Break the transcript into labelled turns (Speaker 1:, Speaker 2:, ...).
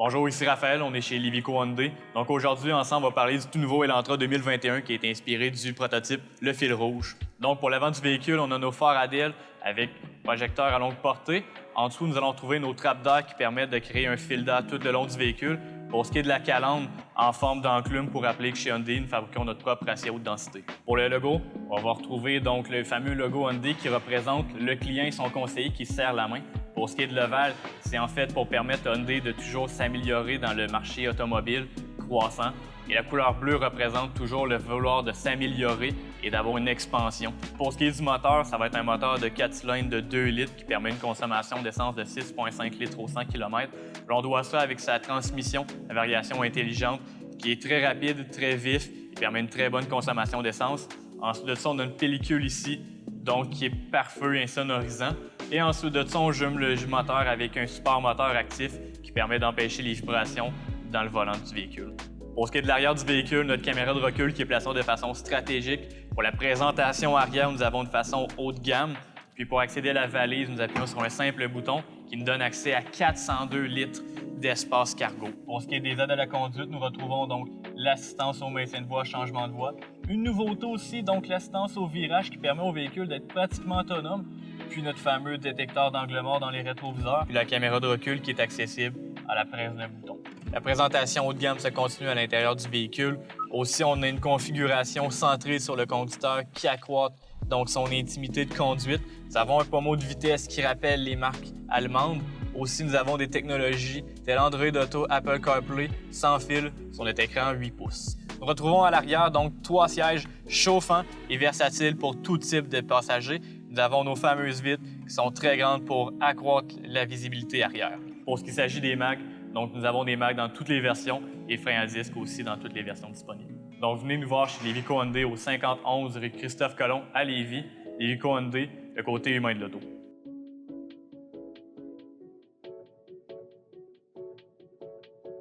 Speaker 1: Bonjour, ici Raphaël, on est chez Livico Hyundai. Donc aujourd'hui, ensemble, on va parler du tout nouveau Elantra 2021 qui est inspiré du prototype Le Fil Rouge. Donc pour l'avant du véhicule, on a nos phares ADL avec projecteur à longue portée. En dessous, nous allons trouver nos trappes d'air qui permettent de créer un fil d'air tout le long du véhicule. Pour ce qui est de la calandre, en forme d'enclume pour rappeler que chez Hyundai, nous fabriquons notre propre acier haute densité. Pour le logo, on va retrouver donc le fameux logo Hyundai qui représente le client et son conseiller qui se serrent la main. Pour ce qui est de l'ovale, c'est en fait pour permettre à Hyundai de toujours s'améliorer dans le marché automobile croissant. Et la couleur bleue représente toujours le vouloir de s'améliorer et d'avoir une expansion. Pour ce qui est du moteur, ça va être un moteur de 4 cylindres de 2 litres qui permet une consommation d'essence de 6,5 litres au 100 km. On doit ça avec sa transmission, la variation intelligente, qui est très rapide, très vif, qui permet une très bonne consommation d'essence. Ensuite de ça, on a une pellicule ici, donc qui est pare-feu insonorisant. Et ensuite de ça, on jume le moteur avec un support moteur actif qui permet d'empêcher les vibrations dans le volant du véhicule. Pour ce qui est de l'arrière du véhicule, notre caméra de recul qui est placée de façon stratégique. Pour la présentation arrière, nous avons de façon haut de gamme. Puis pour accéder à la valise, nous appuyons sur un simple bouton qui nous donne accès à 402 litres d'espace cargo. Pour ce qui est des aides à la conduite, nous retrouvons donc l'assistance au maintien de voie, changement de voie. Une nouveauté aussi, donc l'assistance au virage qui permet au véhicule d'être pratiquement autonome. Puis notre fameux détecteur d'angle mort dans les rétroviseurs. Puis la caméra de recul qui est accessible à la presse d'un bouton. La présentation haut de gamme se continue à l'intérieur du véhicule. Aussi, on a une configuration centrée sur le conducteur qui accroît donc son intimité de conduite. Nous avons un pommeau de vitesse qui rappelle les marques allemandes. Aussi, nous avons des technologies telles Android Auto, Apple CarPlay, sans fil sur notre écran 8 pouces. Nous retrouvons à l'arrière donc 3 sièges chauffants et versatiles pour tout type de passagers. Nous avons nos fameuses vitres qui sont très grandes pour accroître la visibilité arrière. Pour ce qui s'agit des mags, donc nous avons des mags dans toutes les versions et freins à disque aussi dans toutes les versions disponibles. Donc venez nous voir chez Livico Hyundai au 5011 rue Christophe Colomb à Lévis. Livico Hyundai, le côté humain de l'auto.